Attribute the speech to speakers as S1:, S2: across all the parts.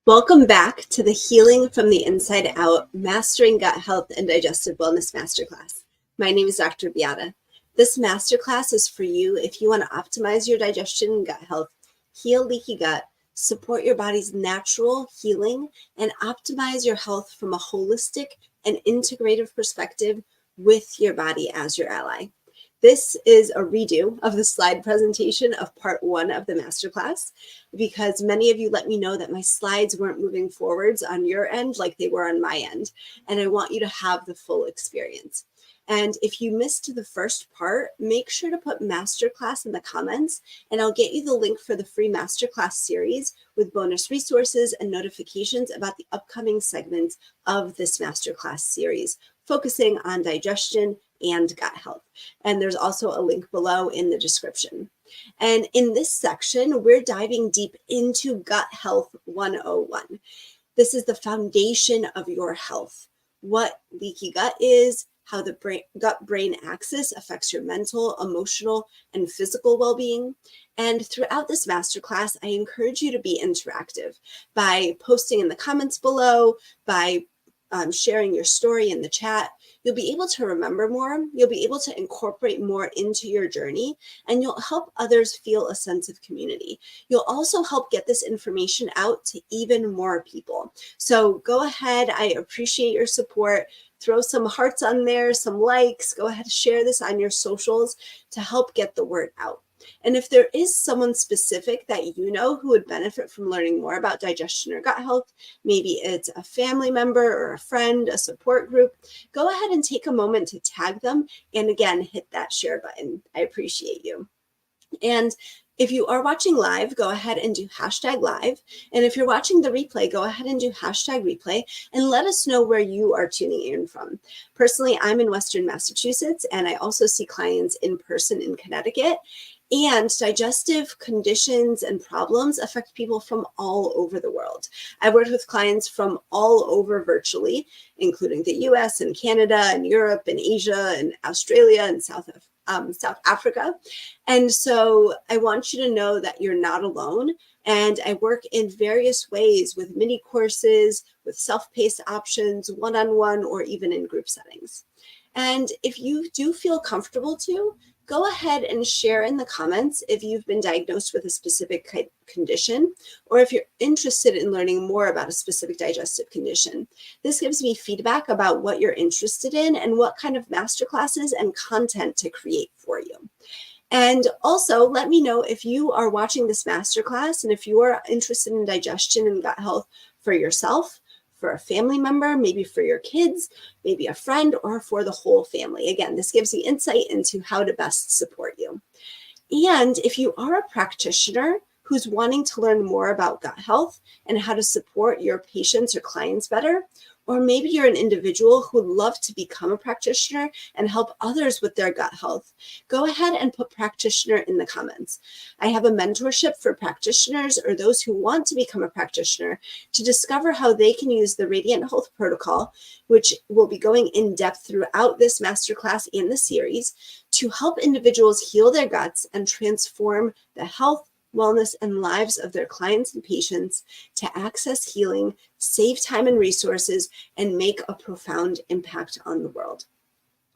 S1: Welcome back to the Healing from the Inside Out, Mastering Gut Health and Digestive Wellness Masterclass. My name is Dr. Beata. This masterclass is for you if you want to optimize your digestion and gut health, heal leaky gut, support your body's natural healing, and optimize your health from a holistic and integrative perspective with your body as your ally. This is a redo of the slide presentation of part 1 of the masterclass because many of you let me know that my slides weren't moving forwards on your end like they were on my end, and I want you to have the full experience. And if you missed the first part, make sure to put masterclass in the comments, and I'll get you the link for the free masterclass series with bonus resources and notifications about the upcoming segments of this masterclass series, focusing on digestion and gut health. And there's also a link below in the description. And in this section, we're diving deep into Gut Health 101. This is the foundation of your health, what leaky gut is, how the gut-brain axis affects your mental, emotional, and physical well-being. And throughout this masterclass, I encourage you to be interactive by posting in the comments below, by sharing your story in the chat. You'll be able to remember more, you'll be able to incorporate more into your journey, and you'll help others feel a sense of community. You'll also help get this information out to even more people. So go ahead, I appreciate your support. Throw some hearts on there, some likes, go ahead and share this on your socials to help get the word out. And if there is someone specific that you know who would benefit from learning more about digestion or gut health, maybe it's a family member or a friend, a support group, go ahead and take a moment to tag them. And again, hit that share button. I appreciate you. And if you are watching live, go ahead and do #live. And if you're watching the replay, go ahead and do #replay and let us know where you are tuning in from. Personally, I'm in Western Massachusetts, and I also see clients in person in Connecticut. And digestive conditions and problems affect people from all over the world. I've worked with clients from all over virtually, including the US and Canada and Europe and Asia and Australia and South Africa. And so I want you to know that you're not alone. And I work in various ways with mini courses, with self-paced options, one-on-one, or even in group settings. And if you do feel comfortable to, go ahead and share in the comments if you've been diagnosed with a specific condition, or if you're interested in learning more about a specific digestive condition. This gives me feedback about what you're interested in and what kind of masterclasses and content to create for you. And also let me know if you are watching this masterclass and if you are interested in digestion and gut health for yourself, for a family member, maybe for your kids, maybe a friend, or for the whole family. Again, this gives you insight into how to best support you. And if you are a practitioner who's wanting to learn more about gut health and how to support your patients or clients better, or maybe you're an individual who would love to become a practitioner and help others with their gut health, go ahead and put practitioner in the comments. I have a mentorship for practitioners or those who want to become a practitioner to discover how they can use the Radiant Health Protocol, which will be going in depth throughout this masterclass and the series, to help individuals heal their guts and transform the health, wellness, and lives of their clients and patients to access healing, save time and resources, and make a profound impact on the world.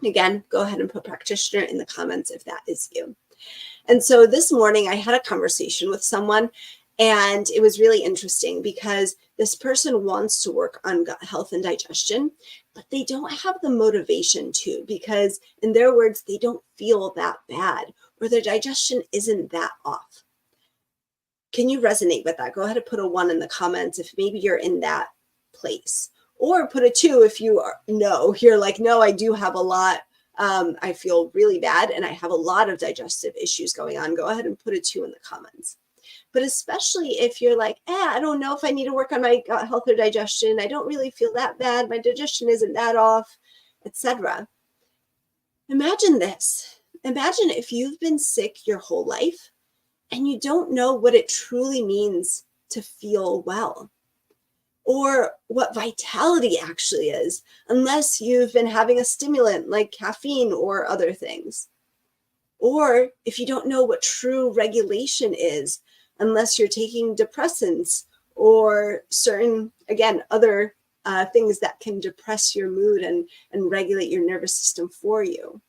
S1: Again, go ahead and put practitioner in the comments if that is you. And so this morning I had a conversation with someone, and it was really interesting because this person wants to work on gut health and digestion, but they don't have the motivation to, because in their words, they don't feel that bad or their digestion isn't that off. Can you resonate with that? Go ahead and put a 1 in the comments if maybe you're in that place, or put a 2 if you are, you're like, no, I do have a lot. I feel really bad and I have a lot of digestive issues going on. Go ahead and put a 2 in the comments. But especially if you're like, I don't know if I need to work on my gut health or digestion. I don't really feel that bad. My digestion isn't that off, etc. Imagine this. Imagine if you've been sick your whole life and you don't know what it truly means to feel well, or what vitality actually is, unless you've been having a stimulant like caffeine or other things. Or if you don't know what true regulation is, unless you're taking depressants or certain, again, other things that can depress your mood and regulate your nervous system for you.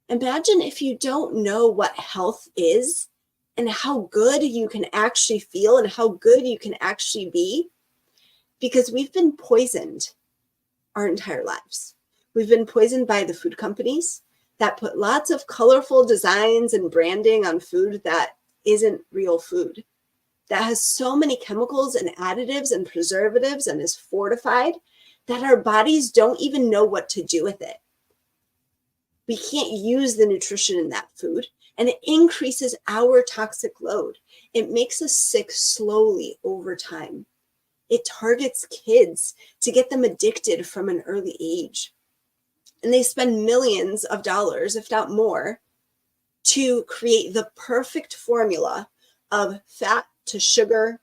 S1: Imagine if you don't know what health is and how good you can actually feel and how good you can actually be, because we've been poisoned our entire lives. We've been poisoned by the food companies that put lots of colorful designs and branding on food that isn't real food, that has so many chemicals and additives and preservatives and is fortified that our bodies don't even know what to do with it. We can't use the nutrition in that food, and it increases our toxic load. It makes us sick slowly over time. It targets kids to get them addicted from an early age. And they spend millions of dollars, if not more, to create the perfect formula of fat to sugar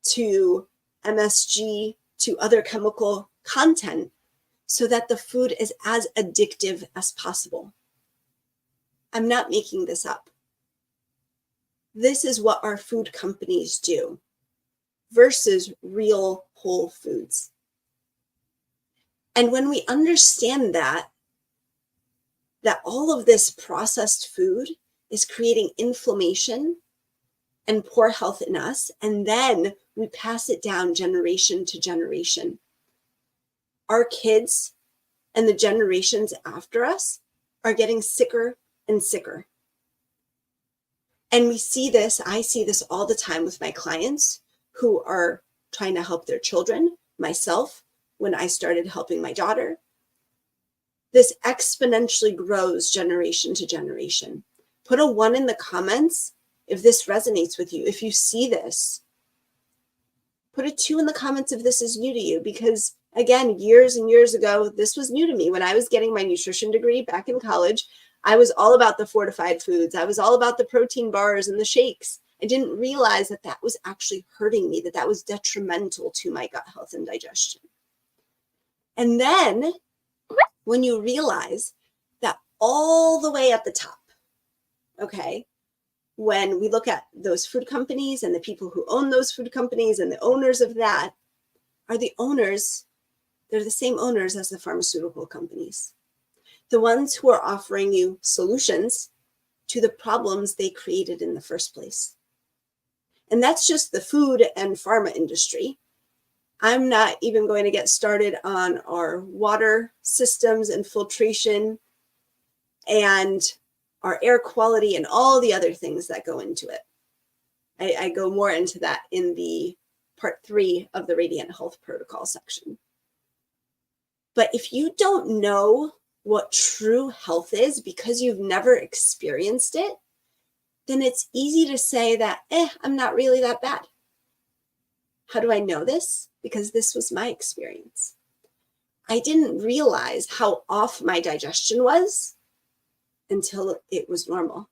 S1: to MSG to other chemical content so that the food is as addictive as possible. I'm not making this up. This is what our food companies do versus real whole foods. And when we understand that all of this processed food is creating inflammation and poor health in us, and then we pass it down generation to generation, our kids and the generations after us are getting sicker and sicker. And we see this, I see this all the time with my clients who are trying to help their children, myself, when I started helping my daughter. This exponentially grows generation to generation. Put a 1 in the comments if this resonates with you, if you see this. Put a 2 in the comments if this is new to you, because again, years and years ago, this was new to me. When I was getting my nutrition degree back in college, I was all about the fortified foods. I was all about the protein bars and the shakes. I didn't realize that that was actually hurting me, that that was detrimental to my gut health and digestion. And then when you realize that all the way at the top, okay, when we look at those food companies and the people who own those food companies and the owners of that are the owners, they're the same owners as the pharmaceutical companies. The ones who are offering you solutions to the problems they created in the first place. And that's just the food and pharma industry. I'm not even going to get started on our water systems and filtration and our air quality and all the other things that go into it. I go more into that in the part 3 of the Radiant Health Protocol section. But if you don't know what true health is because you've never experienced it, then it's easy to say that, I'm not really that bad. How do I know this? Because this was my experience. I didn't realize how off my digestion was until it was normal.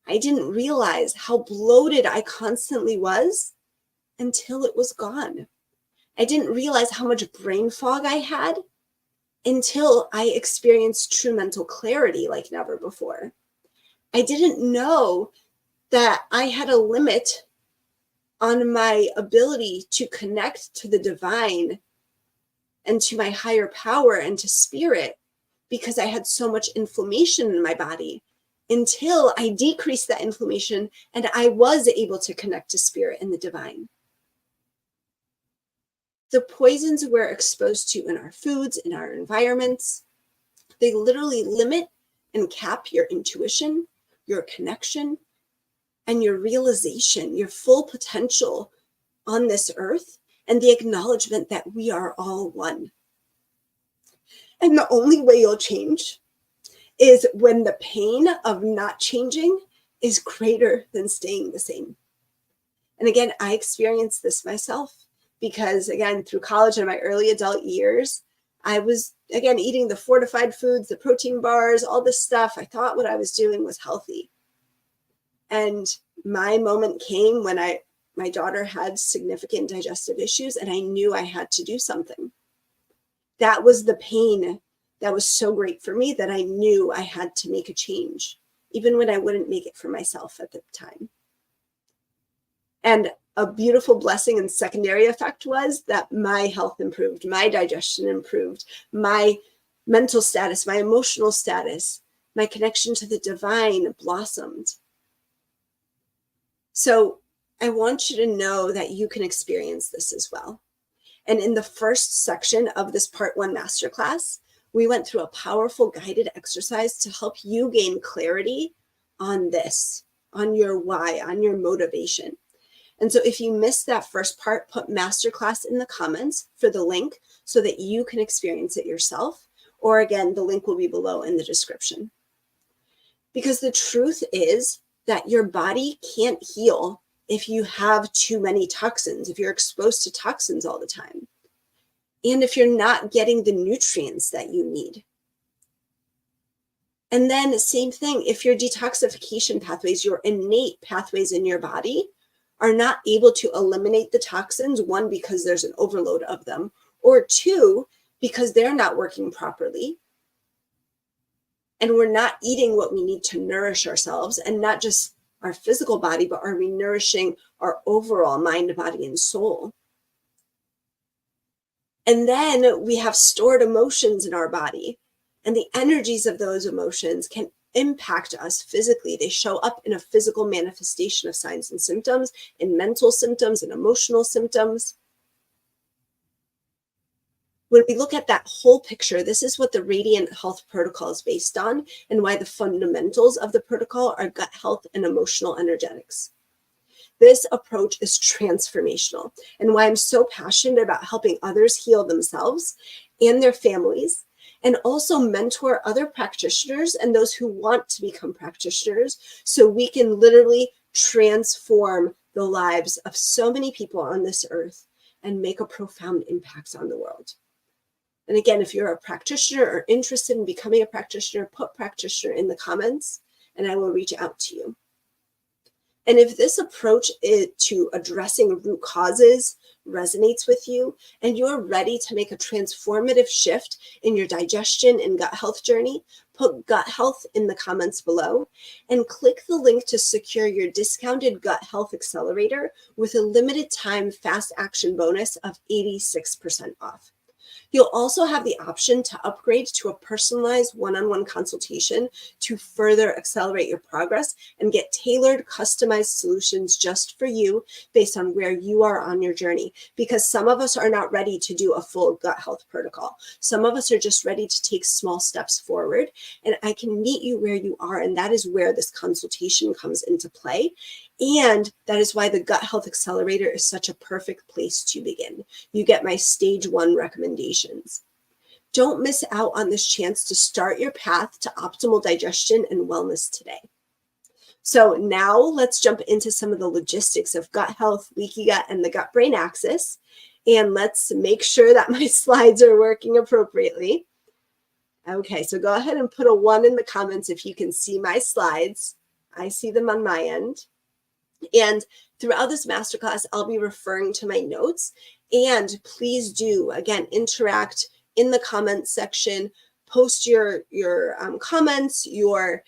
S1: I didn't realize how bloated I constantly was until it was gone. I didn't realize how much brain fog I had until I experienced true mental clarity like never before. I didn't know that I had a limit on my ability to connect to the divine and to my higher power and to spirit because I had so much inflammation in my body until I decreased that inflammation and I was able to connect to spirit and the divine. The poisons we're exposed to in our foods, in our environments, they literally limit and cap your intuition, your connection, and your realization, your full potential on this earth, and the acknowledgement that we are all one. And the only way you'll change is when the pain of not changing is greater than staying the same. And again, I experienced this myself because, again, through college and my early adult years, I was, again, eating the fortified foods, the protein bars, all this stuff. I thought what I was doing was healthy. And my moment came when my daughter had significant digestive issues and I knew I had to do something. That was the pain that was so great for me that I knew I had to make a change, even when I wouldn't make it for myself at the time. And a beautiful blessing and secondary effect was that my health improved, my digestion improved, my mental status, my emotional status, my connection to the divine blossomed. So I want you to know that you can experience this as well. And in the first section of this Part 1 Masterclass, we went through a powerful guided exercise to help you gain clarity on this, on your why, on your motivation. And so if you missed that first part, put Masterclass in the comments for the link so that you can experience it yourself. Or again, the link will be below in the description. Because the truth is that your body can't heal if you have too many toxins, if you're exposed to toxins all the time, and if you're not getting the nutrients that you need. And then same thing, if your detoxification pathways, your innate pathways in your body are not able to eliminate the toxins, one, because there's an overload of them, or two, because they're not working properly, and we're not eating what we need to nourish ourselves, and not just our physical body, but are we nourishing our overall mind, body, and soul? And then we have stored emotions in our body, and the energies of those emotions can impact us physically. They show up in a physical manifestation of signs and symptoms, in mental symptoms and emotional symptoms. When we look at that whole picture, this is what the Radiant Health Protocol is based on, and why the fundamentals of the protocol are gut health and emotional energetics. This approach is transformational, and why I'm so passionate about helping others heal themselves and their families, and also mentor other practitioners and those who want to become practitioners, so we can literally transform the lives of so many people on this earth and make a profound impact on the world. And again, if you're a practitioner or interested in becoming a practitioner, put practitioner in the comments and I will reach out to you. And if this approach to addressing root causes resonates with you and you're ready to make a transformative shift in your digestion and gut health journey, put gut health in the comments below and click the link to secure your discounted gut health accelerator with a limited time fast action bonus of 86% off. You'll also have the option to upgrade to a personalized one-on-one consultation to further accelerate your progress and get tailored, customized solutions just for you based on where you are on your journey. Because some of us are not ready to do a full gut health protocol. Some of us are just ready to take small steps forward, and I can meet you where you are, and that is where this consultation comes into play. And that is why the Gut Health Accelerator is such a perfect place to begin. You get my stage 1 recommendations. Don't miss out on this chance to start your path to optimal digestion and wellness today. So now let's jump into some of the logistics of gut health, leaky gut, and the gut-brain axis. And let's make sure that my slides are working appropriately. Okay, so go ahead and put a 1 in the comments if you can see my slides. I see them on my end. And throughout this masterclass, I'll be referring to my notes. And please do, again, interact in the comments section, post your comments, your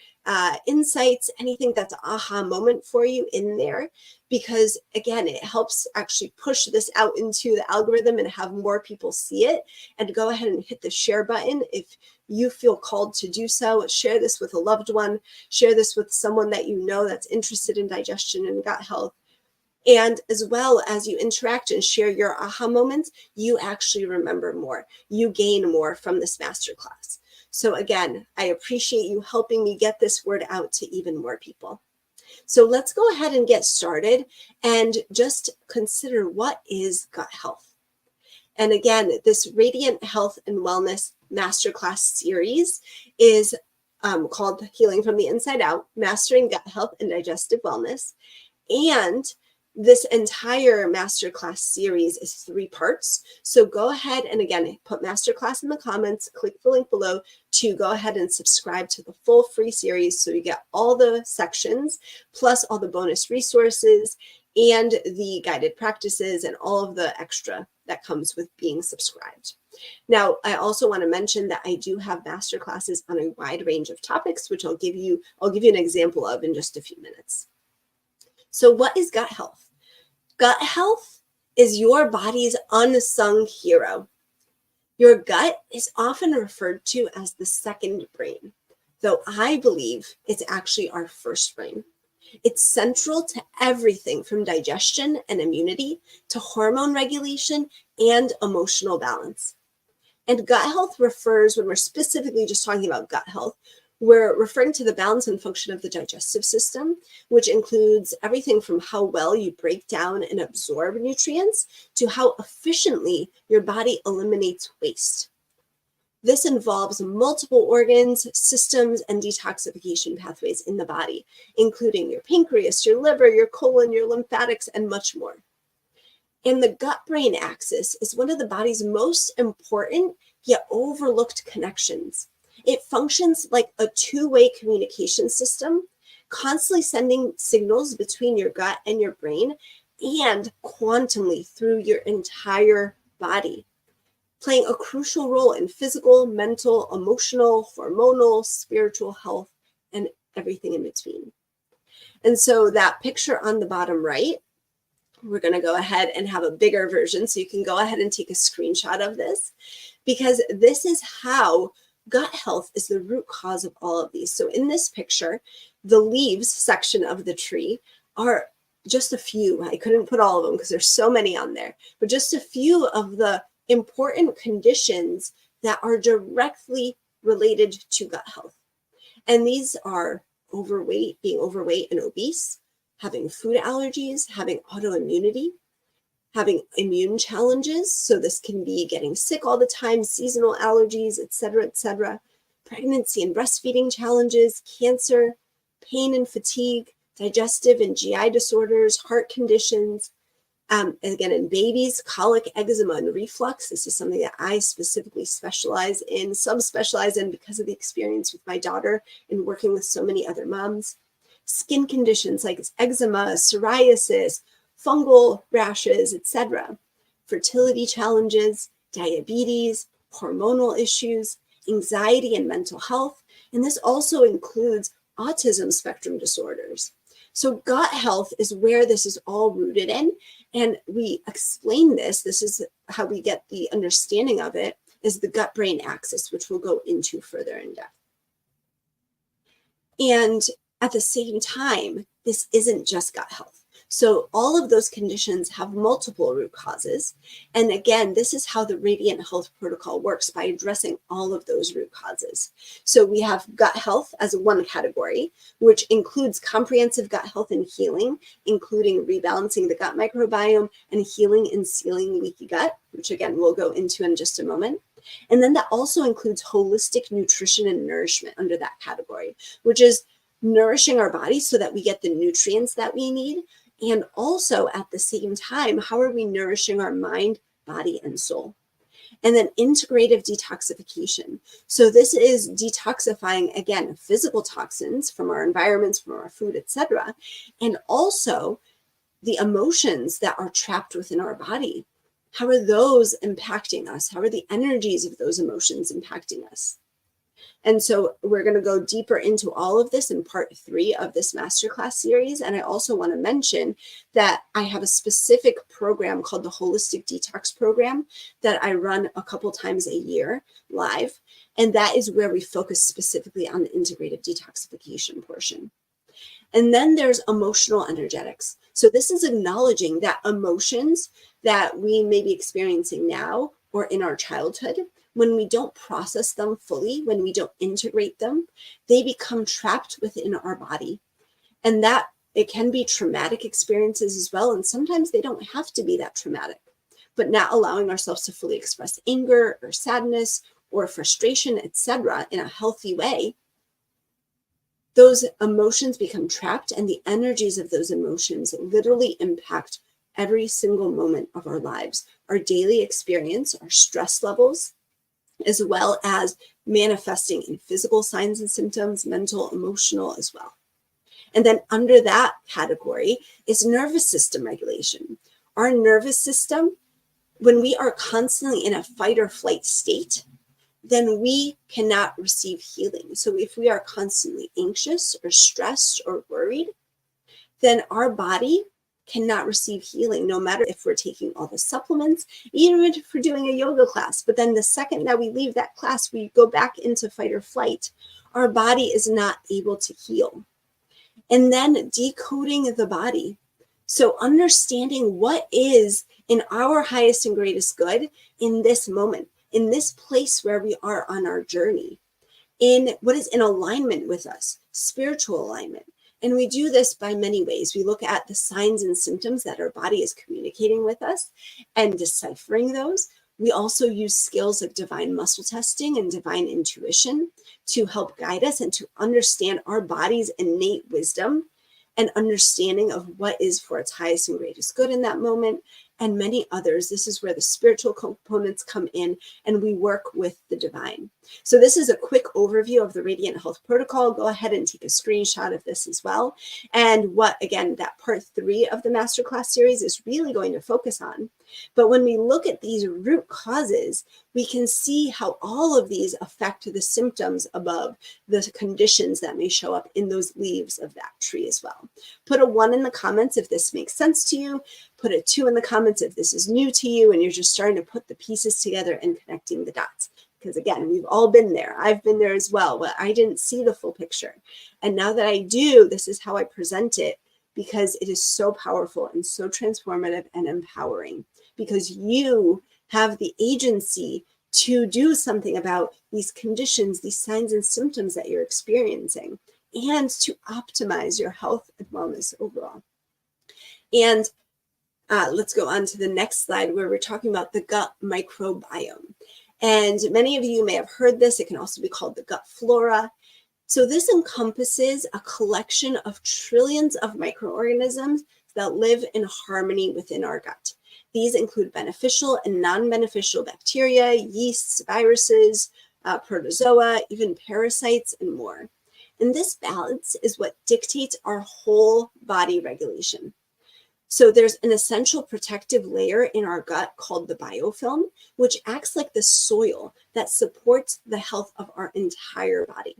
S1: insights, anything that's an aha moment for you in there. Because again, it helps actually push this out into the algorithm and have more people see it. And go ahead and hit the share button if you feel called to do so. Share this with a loved one. Share this with someone that you know that's interested in digestion and gut health. And as well as you interact and share your aha moments, you actually remember more. You gain more from this masterclass. So again, I appreciate you helping me get this word out to even more people. So let's go ahead and get started and just consider, what is gut health? And again, this Radiant Health and Wellness Masterclass series is called Healing from the Inside Out, Mastering Gut Health and Digestive Wellness. And this entire masterclass series is 3 parts. So go ahead and again, put masterclass in the comments, click the link below to go ahead and subscribe to the full free series. So you get all the sections, plus all the bonus resources and the guided practices and all of the extra that comes with being subscribed. Now, I also want to mention that I do have masterclasses on a wide range of topics, which I'll give you an example of in just a few minutes. So what is gut health? Gut health is your body's unsung hero. Your gut is often referred to as the second brain, though I believe it's actually our first brain. It's central to everything from digestion and immunity to hormone regulation and emotional balance. And gut health refers, when we're specifically just talking about gut health, we're referring to the balance and function of the digestive system, which includes everything from how well you break down and absorb nutrients to how efficiently your body eliminates waste. This involves multiple organs, systems, and detoxification pathways in the body, including your pancreas, your liver, your colon, your lymphatics, and much more. And the gut-brain axis is one of the body's most important yet overlooked connections. It functions like a two-way communication system, constantly sending signals between your gut and your brain and quantumly through your entire body, playing a crucial role in physical, mental, emotional, hormonal, spiritual health, and everything in between. And so that picture on the bottom right, we're going to go ahead and have a bigger version. So you can go ahead and take a screenshot of this, because this is how gut health is the root cause of all of these. So in this picture, the leaves section of the tree are just a few. I couldn't put all of them because there's so many on there, but just a few of the important conditions that are directly related to gut health. And these are overweight, being overweight and obese, having food allergies, having autoimmunity, having immune challenges. So this can be getting sick all the time, seasonal allergies, etc., pregnancy and breastfeeding challenges, cancer, pain and fatigue, digestive and GI disorders, heart conditions. Again, in babies, colic, eczema, and reflux. This is something that I specifically subspecialize in because of the experience with my daughter and working with so many other moms. Skin conditions like eczema, psoriasis, fungal rashes, etc. Fertility challenges, diabetes, hormonal issues, anxiety and mental health. And this also includes autism spectrum disorders. So gut health is where this is all rooted in. And we explain this. This is how we get the understanding of it, is the gut-brain axis, which we'll go into further in depth. And at the same time, this isn't just gut health. So all of those conditions have multiple root causes. And again, this is how the Radiant Health Protocol works, by addressing all of those root causes. So we have gut health as one category, which includes comprehensive gut health and healing, including rebalancing the gut microbiome and healing and sealing leaky gut, which again, we'll go into in just a moment. And then that also includes holistic nutrition and nourishment under that category, which is nourishing our body so that we get the nutrients that we need. And also at the same time, how are we nourishing our mind, body, and soul? And then integrative detoxification. So this is detoxifying, again, physical toxins from our environments, from our food, etc. And also the emotions that are trapped within our body. How are those impacting us? How are the energies of those emotions impacting us? And so we're going to go deeper into all of this in part 3 of this masterclass series. And I also want to mention that I have a specific program called the Holistic Detox Program that I run a couple times a year live. And that is where we focus specifically on the integrative detoxification portion. And then there's emotional energetics. So this is acknowledging that emotions that we may be experiencing now or in our childhood, when we don't process them fully, when we don't integrate them, they become trapped within our body. And that it can be traumatic experiences as well. And sometimes they don't have to be that traumatic, but not allowing ourselves to fully express anger or sadness or frustration, etc., in a healthy way. Those emotions become trapped, and the energies of those emotions literally impact every single moment of our lives, our daily experience, our stress levels, as well as manifesting in physical signs and symptoms, mental, emotional as well. And then under that category is nervous system regulation. Our nervous system, when we are constantly in a fight or flight state, then we cannot receive healing. So if we are constantly anxious or stressed or worried, then our body cannot receive healing, no matter if we're taking all the supplements, even if we're doing a yoga class. But then the second that we leave that class, we go back into fight or flight. Our body is not able to heal. And then decoding the body. So understanding what is in our highest and greatest good in this moment, in this place where we are on our journey, in what is in alignment with us, spiritual alignment. And we do this by many ways. We look at the signs and symptoms that our body is communicating with us and deciphering those. We also use skills like divine muscle testing and divine intuition to help guide us and to understand our body's innate wisdom and understanding of what is for its highest and greatest good in that moment, and many others. This is where the spiritual components come in, and we work with the divine. So this is a quick overview of the Radiant Health Protocol. Go ahead and take a screenshot of this as well. And what, again, that part 3 of the Masterclass series is really going to focus on. But when we look at these root causes, we can see how all of these affect the symptoms above, the conditions that may show up in those leaves of that tree as well. Put a 1 in the comments if this makes sense to you. Put a 2 in the comments if this is new to you and you're just starting to put the pieces together and connecting the dots. Because again, we've all been there. I've been there as well, but I didn't see the full picture. And now that I do, this is how I present it, because it is so powerful and so transformative and empowering, because you have the agency to do something about these conditions, these signs and symptoms that you're experiencing, and to optimize your health and wellness overall. And let's go on to the next slide, where we're talking about the gut microbiome. And many of you may have heard this. It can also be called the gut flora. So this encompasses a collection of trillions of microorganisms that live in harmony within our gut. These include beneficial and non-beneficial bacteria, yeasts, viruses, protozoa, even parasites, and more. And this balance is what dictates our whole body regulation. So there's an essential protective layer in our gut called the biofilm, which acts like the soil that supports the health of our entire body.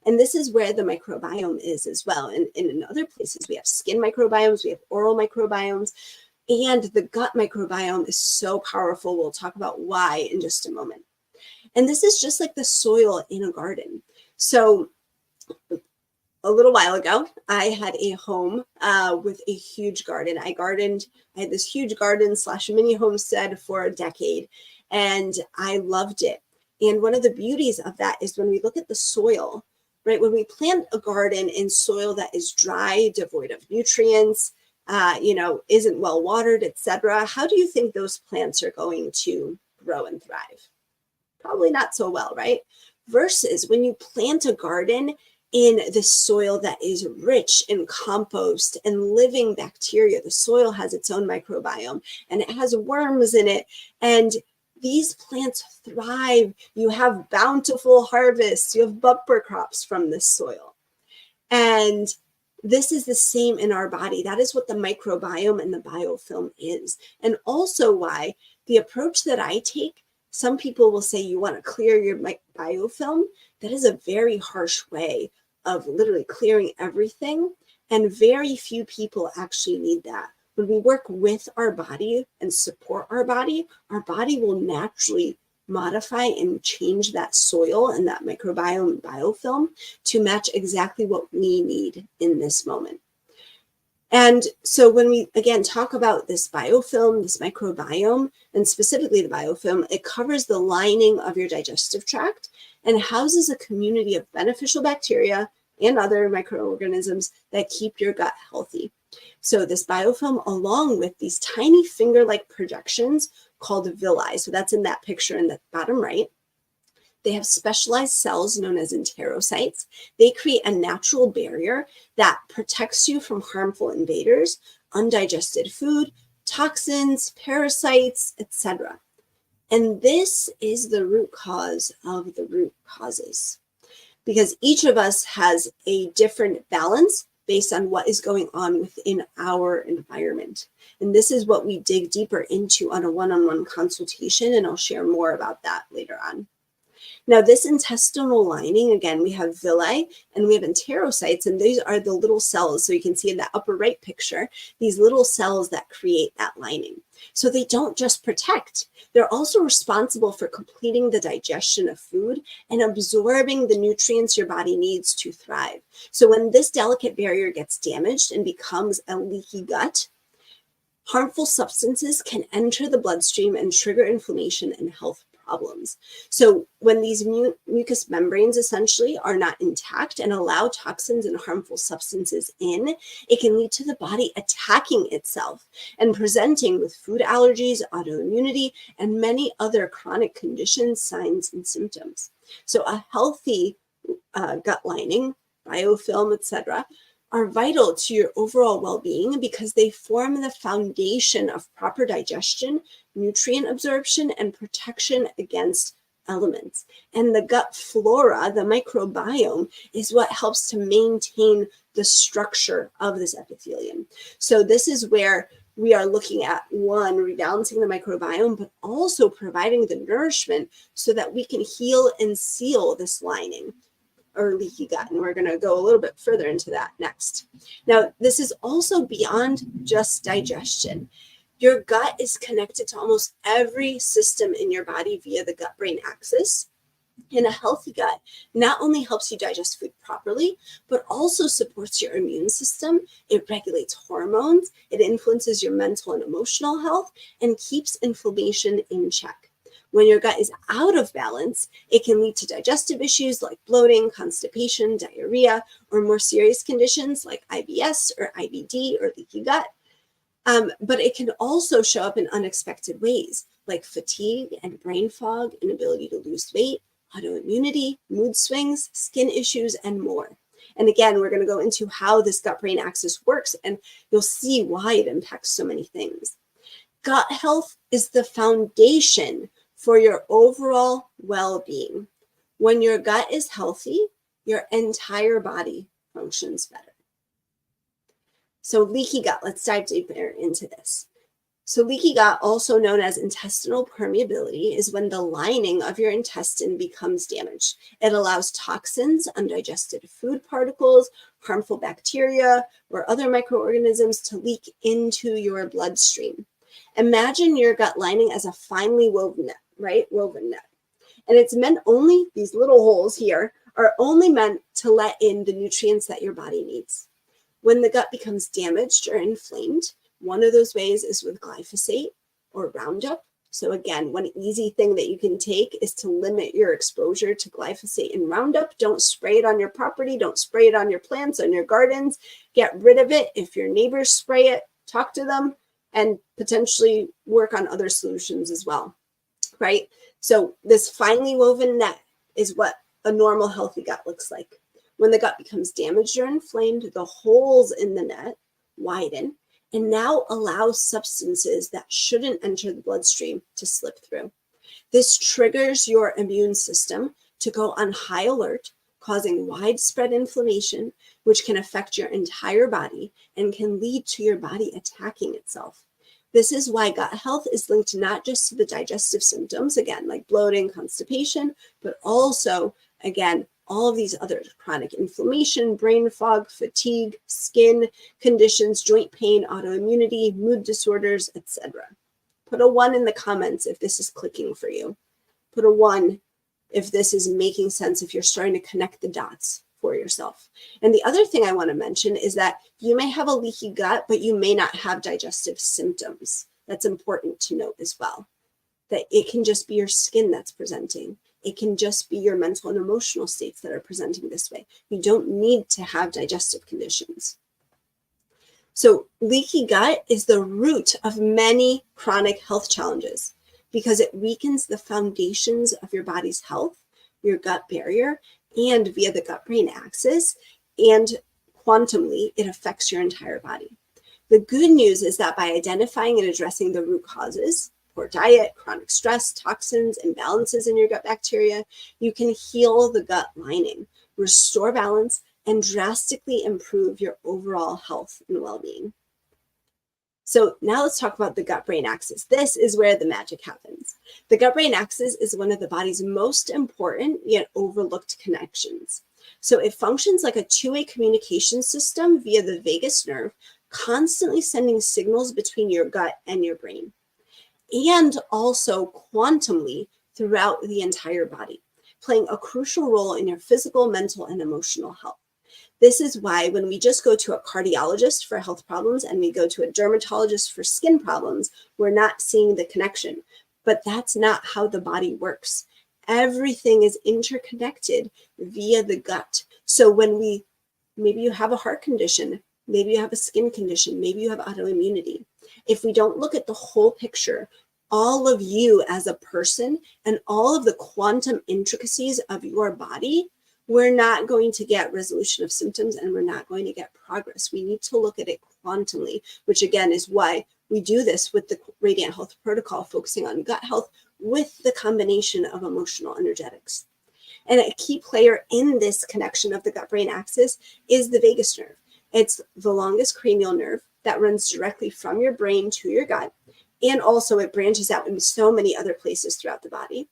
S1: And this is where the microbiome is as well. And in other places, we have skin microbiomes, we have oral microbiomes, and the gut microbiome is so powerful. We'll talk about why in just a moment. And this is just like the soil in a garden. So a little while ago, I had a home with a huge garden. I had this huge garden / mini homestead for a decade, and I loved it. And one of the beauties of that is when we look at the soil, right? When we plant a garden in soil that is dry, devoid of nutrients, isn't well watered, etc., how do you think those plants are going to grow and thrive? Probably not so well, right? Versus when you plant a garden in the soil that is rich in compost and living bacteria. The soil has its own microbiome and it has worms in it. And these plants thrive. You have bountiful harvests. You have bumper crops from this soil. And this is the same in our body. That is what the microbiome and the biofilm is. And also why the approach that I take, some people will say you want to clear your biofilm. That is a very harsh way of literally clearing everything. And very few people actually need that. When we work with our body and support our body will naturally modify and change that soil and that microbiome and biofilm to match exactly what we need in this moment. And so when we, again, talk about this biofilm, this microbiome, and specifically the biofilm, it covers the lining of your digestive tract and houses a community of beneficial bacteria and other microorganisms that keep your gut healthy. So this biofilm, along with these tiny finger-like projections called villi, so that's in that picture in the bottom right, they have specialized cells known as enterocytes. They create a natural barrier that protects you from harmful invaders, undigested food, toxins, parasites, etc. And this is the root cause of the root causes, because each of us has a different balance based on what is going on within our environment. And this is what we dig deeper into on a one-on-one consultation, and I'll share more about that later on. Now, this intestinal lining, again, we have villi and we have enterocytes, and these are the little cells. So you can see in the upper right picture, these little cells that create that lining. So they don't just protect, they're also responsible for completing the digestion of food and absorbing the nutrients your body needs to thrive. So when this delicate barrier gets damaged and becomes a leaky gut, harmful substances can enter the bloodstream and trigger inflammation and health problems. So when these mucous membranes essentially are not intact and allow toxins and harmful substances in, it can lead to the body attacking itself and presenting with food allergies, autoimmunity, and many other chronic conditions, signs, and symptoms. So a healthy gut lining, biofilm, etc., are vital to your overall well-being because they form the foundation of proper digestion, nutrient absorption, and protection against elements. And the gut flora, the microbiome, is what helps to maintain the structure of this epithelium. So this is where we are looking at, one, rebalancing the microbiome, but also providing the nourishment so that we can heal and seal this lining or leaky gut. And we're going to go a little bit further into that next. Now, this is also beyond just digestion. Your gut is connected to almost every system in your body via the gut-brain axis. And a healthy gut not only helps you digest food properly, but also supports your immune system. It regulates hormones, it influences your mental and emotional health, and keeps inflammation in check. When your gut is out of balance, it can lead to digestive issues like bloating, constipation, diarrhea, or more serious conditions like IBS or IBD or leaky gut. But it can also show up in unexpected ways like fatigue and brain fog, inability to lose weight, autoimmunity, mood swings, skin issues, and more. And again, we're going to go into how this gut-brain axis works, and you'll see why it impacts so many things. Gut health is the foundation for your overall well-being. When your gut is healthy, your entire body functions better. So leaky gut, let's dive deeper into this. So leaky gut, also known as intestinal permeability, is when the lining of your intestine becomes damaged. It allows toxins, undigested food particles, harmful bacteria, or other microorganisms to leak into your bloodstream. Imagine your gut lining as a finely woven net, right? Woven net. And it's meant only, these little holes here, are only meant to let in the nutrients that your body needs. When the gut becomes damaged or inflamed, one of those ways is with glyphosate or Roundup. So again, one easy thing that you can take is to limit your exposure to glyphosate and Roundup. Don't spray it on your property. Don't spray it on your plants, on your gardens. Get rid of it. If your neighbors spray it, talk to them and potentially work on other solutions as well, right? So this finely woven net is what a normal healthy gut looks like. When the gut becomes damaged or inflamed, the holes in the net widen and now allow substances that shouldn't enter the bloodstream to slip through. This triggers your immune system to go on high alert, causing widespread inflammation, which can affect your entire body and can lead to your body attacking itself. This is why gut health is linked not just to the digestive symptoms, again, like bloating, constipation, but also, again, all of these other chronic inflammation, brain fog, fatigue, skin conditions, joint pain, autoimmunity, mood disorders, etc. Put a 1 in the comments if this is clicking for you. Put a 1 if this is making sense, if you're starting to connect the dots for yourself. And the other thing I want to mention is that you may have a leaky gut, but you may not have digestive symptoms. That's important to note as well, that it can just be your skin that's presenting. It can just be your mental and emotional states that are presenting this way. You don't need to have digestive conditions. So leaky gut is the root of many chronic health challenges because it weakens the foundations of your body's health, your gut barrier, and via the gut-brain axis, and quantumly, it affects your entire body. The good news is that by identifying and addressing the root causes, poor diet, chronic stress, toxins, imbalances in your gut bacteria, you can heal the gut lining, restore balance, and drastically improve your overall health and well-being. So now let's talk about the gut-brain axis. This is where the magic happens. The gut-brain axis is one of the body's most important yet overlooked connections. So it functions like a two-way communication system via the vagus nerve, constantly sending signals between your gut and your brain, and also quantumly throughout the entire body, playing a crucial role in your physical, mental, and emotional health. This is why when we just go to a cardiologist for health problems and we go to a dermatologist for skin problems, we're not seeing the connection. But that's not how the body works. Everything is interconnected via the gut. So when maybe you have a heart condition, maybe you have a skin condition, maybe you have autoimmunity. If we don't look at the whole picture, all of you as a person and all of the quantum intricacies of your body, we're not going to get resolution of symptoms and we're not going to get progress. We need to look at it quantumly, which again is why we do this with the Radiant Health Protocol, focusing on gut health with the combination of emotional energetics. And a key player in this connection of the gut-brain axis is the vagus nerve. It's the longest cranial nerve that runs directly from your brain to your gut. And also it branches out in so many other places throughout the body.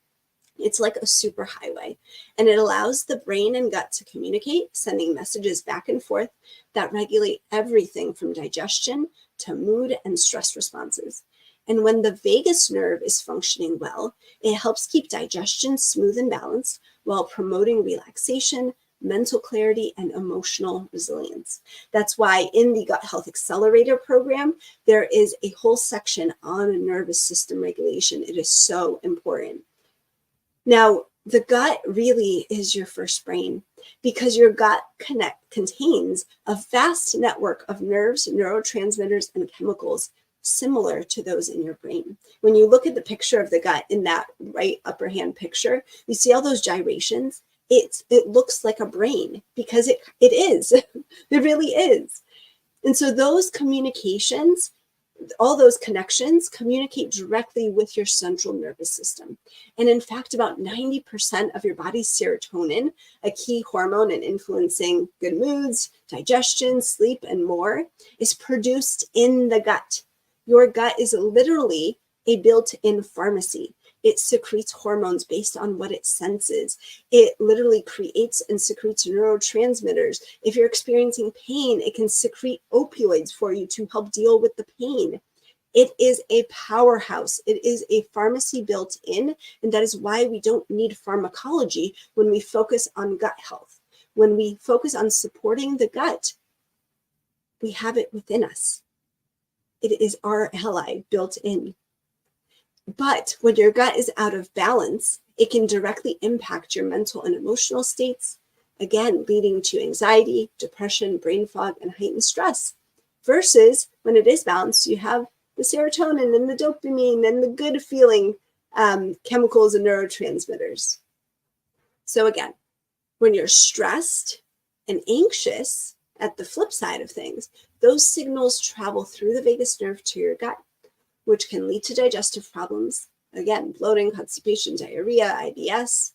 S1: It's like a superhighway, and it allows the brain and gut to communicate, sending messages back and forth that regulate everything from digestion to mood and stress responses. And when the vagus nerve is functioning well, it helps keep digestion smooth and balanced while promoting relaxation, mental clarity, and emotional resilience. That's why in the Gut Health Accelerator program, there is a whole section on nervous system regulation. It is so important. Now, the gut really is your first brain because your gut contains a vast network of nerves, neurotransmitters, and chemicals similar to those in your brain. When you look at the picture of the gut in that right upper hand picture, you see all those gyrations. It looks like a brain because it is. It really is. And so those communications, all those connections communicate directly with your central nervous system. And in fact, about 90% of your body's serotonin, a key hormone in influencing good moods, digestion, sleep, and more, is produced in the gut. Your gut is literally a built-in pharmacy. It secretes hormones based on what it senses. It literally creates and secretes neurotransmitters. If you're experiencing pain, it can secrete opioids for you to help deal with the pain. It is a powerhouse. It is a pharmacy built in, and that is why we don't need pharmacology when we focus on gut health. When we focus on supporting the gut, we have it within us. It is our ally built in. But when your gut is out of balance, it can directly impact your mental and emotional states, again, leading to anxiety, depression, brain fog, and heightened stress. Versus when it is balanced, you have the serotonin and the dopamine and the good feeling chemicals and neurotransmitters. So again, when you're stressed and anxious, at the flip side of things, those signals travel through the vagus nerve to your gut, which can lead to digestive problems, again, bloating, constipation, diarrhea, IBS.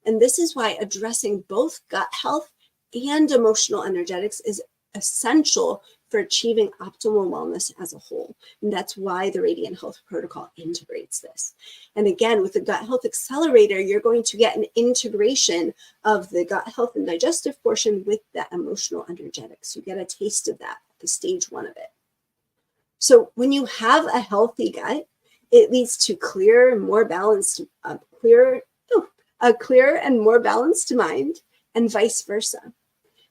S1: And this is why addressing both gut health and emotional energetics is essential for achieving optimal wellness as a whole. And that's why the Radiant Health Protocol integrates this. And again, with the Gut Health Accelerator, you're going to get an integration of the gut health and digestive portion with that emotional energetics. You get a taste of that at the stage 1 of it. So when you have a healthy gut, it leads to a clear and more balanced mind, and vice versa.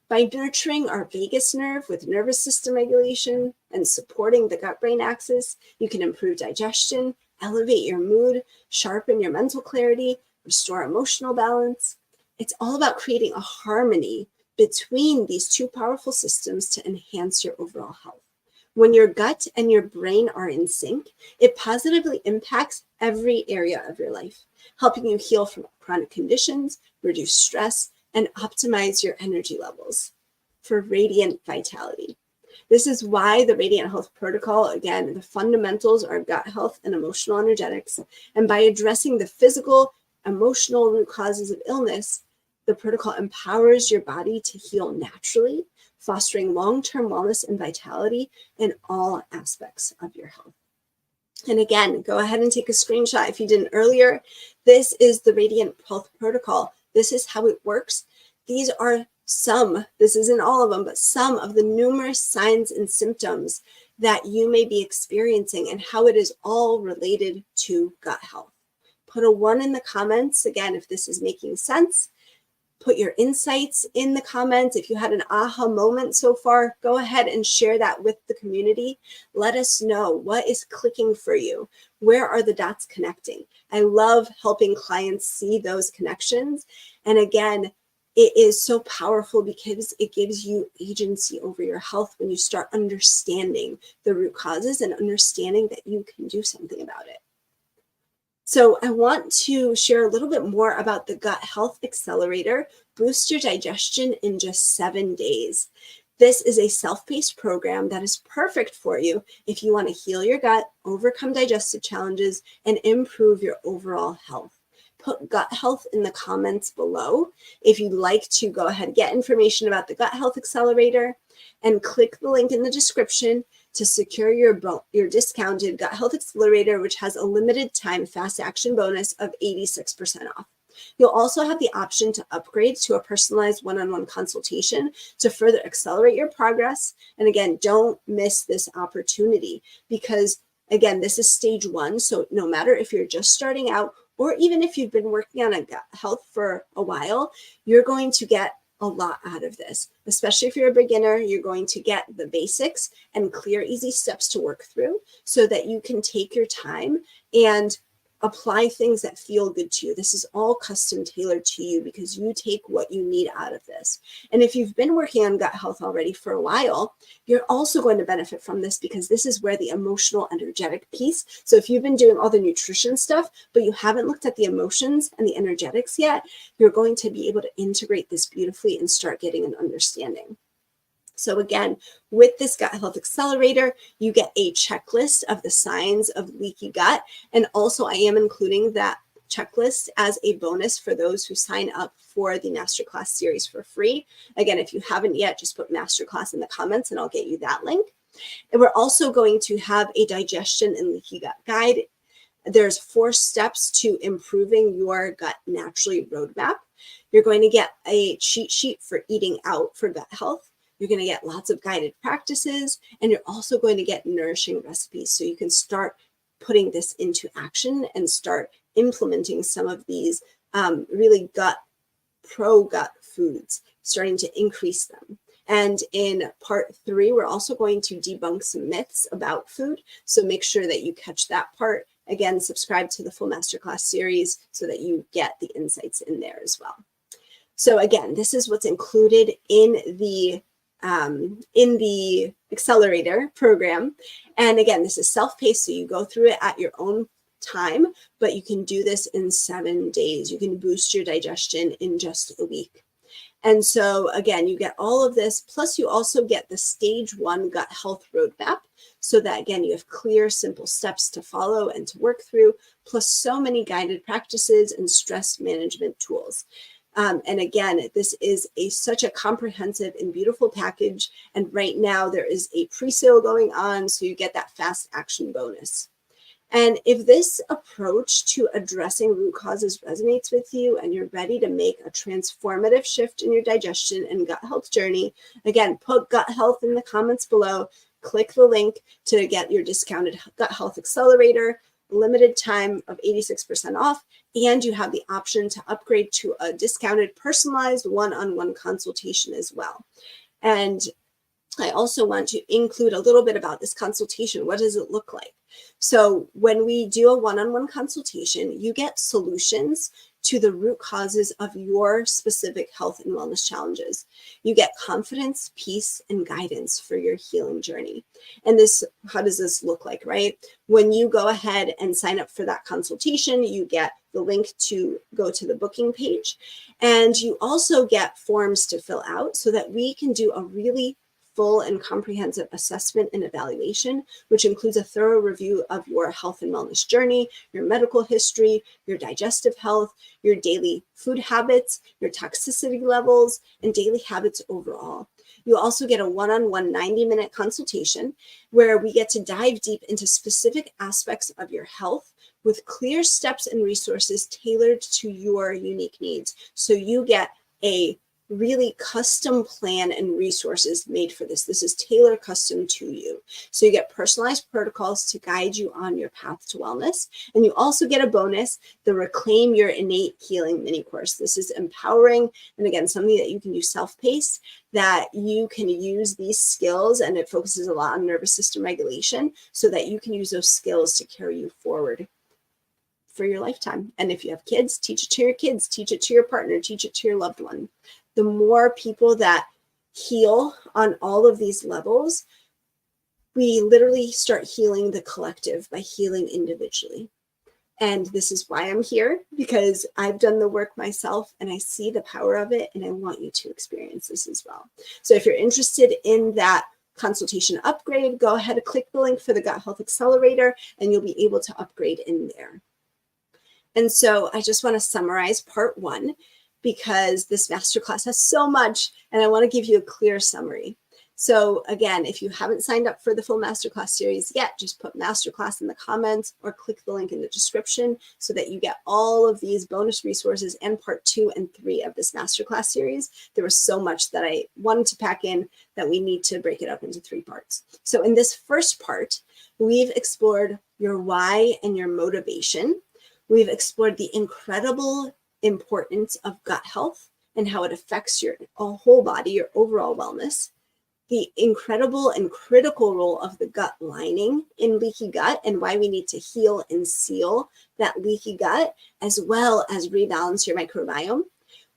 S1: By nurturing our vagus nerve with nervous system regulation and supporting the gut-brain axis, you can improve digestion, elevate your mood, sharpen your mental clarity, restore emotional balance. It's all about creating a harmony between these two powerful systems to enhance your overall health. When your gut and your brain are in sync, it positively impacts every area of your life, helping you heal from chronic conditions, reduce stress, and optimize your energy levels for radiant vitality. This is why the Radiant Health Protocol, again, the fundamentals are gut health and emotional energetics. And by addressing the physical, emotional root causes of illness, the protocol empowers your body to heal naturally, fostering long-term wellness and vitality in all aspects of your health. And again, go ahead and take a screenshot if you didn't earlier. This is the Radiant Health Protocol. This is how it works. These are this isn't all of them, but some of the numerous signs and symptoms that you may be experiencing and how it is all related to gut health. Put a 1 in the comments, again, if this is making sense. Put your insights in the comments. If you had an aha moment so far, go ahead and share that with the community. Let us know what is clicking for you. Where are the dots connecting? I love helping clients see those connections. And again, it is so powerful because it gives you agency over your health when you start understanding the root causes and understanding that you can do something about it. So I want to share a little bit more about the Gut Health Accelerator, Boost Your Digestion in just 7 days. This is a self-paced program that is perfect for you if you want to heal your gut, overcome digestive challenges, and improve your overall health. Put gut health in the comments below if you'd like to go ahead and get information about the Gut Health Accelerator, and click the link in the description to secure your discounted Gut Health Accelerator, which has a limited time fast action bonus of 86% off. You'll also have the option to upgrade to a personalized one-on-one consultation to further accelerate your progress. And again, don't miss this opportunity because, again, this is stage 1. So no matter if you're just starting out or even if you've been working on a gut health for a while, you're going to get a lot out of this. Especially if you're a beginner, you're going to get the basics and clear, easy steps to work through so that you can take your time and apply things that feel good to you. This is all custom tailored to you because you take what you need out of this. And if you've been working on gut health already for a while, you're also going to benefit from this because this is where the emotional, energetic piece. So if you've been doing all the nutrition stuff, but you haven't looked at the emotions and the energetics yet, you're going to be able to integrate this beautifully and start getting an understanding. So again, with this Gut Health Accelerator, you get a checklist of the signs of leaky gut. And also I am including that checklist as a bonus for those who sign up for the Masterclass series for free. Again, if you haven't yet, just put Masterclass in the comments and I'll get you that link. And we're also going to have a digestion and leaky gut guide. There's 4 steps to improving your gut naturally roadmap. You're going to get a cheat sheet for eating out for gut health. You're going to get lots of guided practices, and you're also going to get nourishing recipes so you can start putting this into action and start implementing some of these really pro-gut foods, starting to increase them. And in part 3, we're also going to debunk some myths about food. So make sure that you catch that part. Again, subscribe to the full Masterclass series so that you get the insights in there as well. So again, this is what's included in the accelerator program. And again, this is self-paced, so you go through it at your own time, but you can do this in 7 days. You can boost your digestion in just a week. And so again, you get all of this, plus you also get the stage 1 gut health roadmap, so that again, you have clear, simple steps to follow and to work through, plus so many guided practices and stress management tools. And again, this is such a comprehensive and beautiful package. And right now there is a pre-sale going on, so you get that fast action bonus. And if this approach to addressing root causes resonates with you and you're ready to make a transformative shift in your digestion and gut health journey, again, put gut health in the comments below, click the link to get your discounted Gut Health Accelerator, limited time of 86% off, and you have the option to upgrade to a discounted personalized one-on-one consultation as well. And I also want to include a little bit about this consultation. What does it look like? So when we do a one-on-one consultation, you get solutions to the root causes of your specific health and wellness challenges. You get confidence, peace, and guidance for your healing journey. And this, how does this look like, right? When you go ahead and sign up for that consultation, you get the link to go to the booking page. And you also get forms to fill out so that we can do a really full and comprehensive assessment and evaluation, which includes a thorough review of your health and wellness journey, your medical history, your digestive health, your daily food habits, your toxicity levels, and daily habits overall. You also get a one-on-one 90-minute consultation where we get to dive deep into specific aspects of your health with clear steps and resources tailored to your unique needs. So you get a really custom plan and resources made for this. This is tailor custom to you. So you get personalized protocols to guide you on your path to wellness. And you also get a bonus, the Reclaim Your Innate Healing mini course. This is empowering, and again, something that you can do self-paced, that you can use these skills, and it focuses a lot on nervous system regulation so that you can use those skills to carry you forward for your lifetime. And if you have kids, teach it to your kids, teach it to your partner, teach it to your loved one. The more people that heal on all of these levels, we literally start healing the collective by healing individually. And this is why I'm here, because I've done the work myself and I see the power of it, and I want you to experience this as well. So if you're interested in that consultation upgrade, go ahead and click the link for the Gut Health Accelerator, and you'll be able to upgrade in there. And so I just want to summarize part one, because this masterclass has so much, and I want to give you a clear summary. So again, if you haven't signed up for the full masterclass series yet, just put masterclass in the comments or click the link in the description so that you get all of these bonus resources and part 2 and 3 of this masterclass series. There was so much that I wanted to pack in that we need to break it up into 3 parts. So in this first part, we've explored your why and your motivation. We've explored the incredible importance of gut health and how it affects your whole body, your overall wellness. The incredible and critical role of the gut lining in leaky gut and why we need to heal and seal that leaky gut, as well as rebalance your microbiome.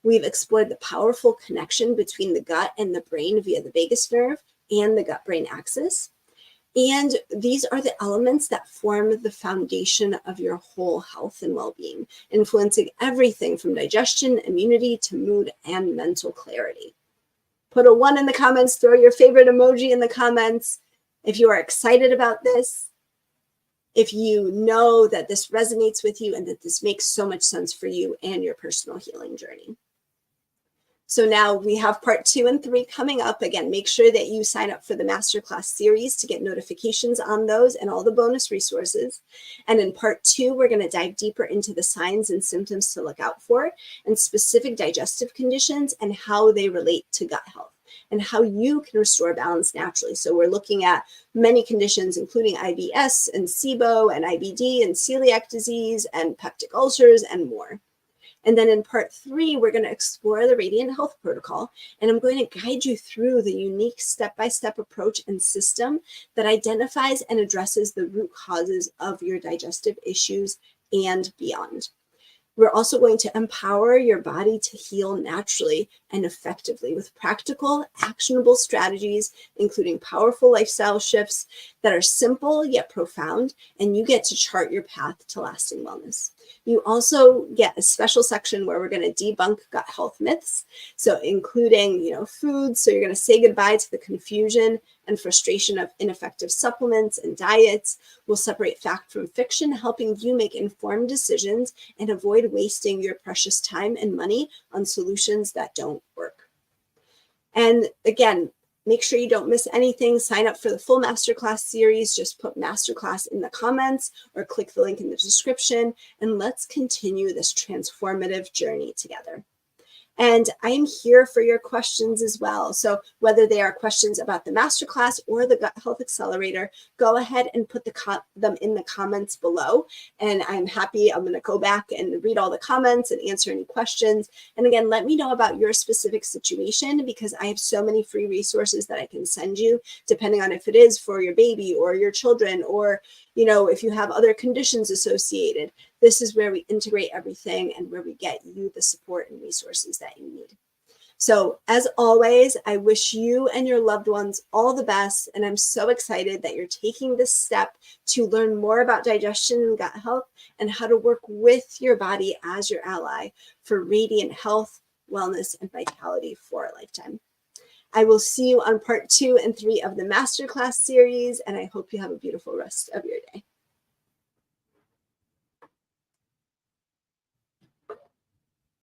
S1: We've explored the powerful connection between the gut and the brain via the vagus nerve and the gut-brain axis. And these are the elements that form the foundation of your whole health and well-being, influencing everything from digestion, immunity, to mood and mental clarity. Put a 1 in the comments, throw your favorite emoji in the comments if you are excited about this, if you know that this resonates with you and that this makes so much sense for you and your personal healing journey. So now we have part 2 and 3 coming up. Again, make sure that you sign up for the Masterclass series to get notifications on those and all the bonus resources. And in part 2, we're going to dive deeper into the signs and symptoms to look out for and specific digestive conditions and how they relate to gut health and how you can restore balance naturally. So we're looking at many conditions, including IBS and SIBO and IBD and celiac disease and peptic ulcers and more. And then in part 3, we're going to explore the Radiant Health Protocol, and I'm going to guide you through the unique step-by-step approach and system that identifies and addresses the root causes of your digestive issues and beyond. We're also going to empower your body to heal naturally and effectively with practical, actionable strategies, including powerful lifestyle shifts that are simple yet profound, and you get to chart your path to lasting wellness. You also get a special section where we're going to debunk gut health myths, so including, foods. So you're going to say goodbye to the confusion and frustration of ineffective supplements and diets. We'll separate fact from fiction, helping you make informed decisions and avoid wasting your precious time and money on solutions that don't work. And again, make sure you don't miss anything. Sign up for the full Masterclass series. Just put Masterclass in the comments or click the link in the description, and let's continue this transformative journey together. And I'm here for your questions as well. So whether they are questions about the Masterclass or the Gut Health Accelerator, go ahead and put them in the comments below. And I'm going to go back and read all the comments and answer any questions. And again, let me know about your specific situation, because I have so many free resources that I can send you, depending on if it is for your baby or your children, or if you have other conditions associated. This is where we integrate everything and where we get you the support and resources that you need. So as always, I wish you and your loved ones all the best. And I'm so excited that you're taking this step to learn more about digestion and gut health and how to work with your body as your ally for radiant health, wellness, and vitality for a lifetime. I will see you on part 2 and 3 of the Masterclass series, and I hope you have a beautiful rest of your day.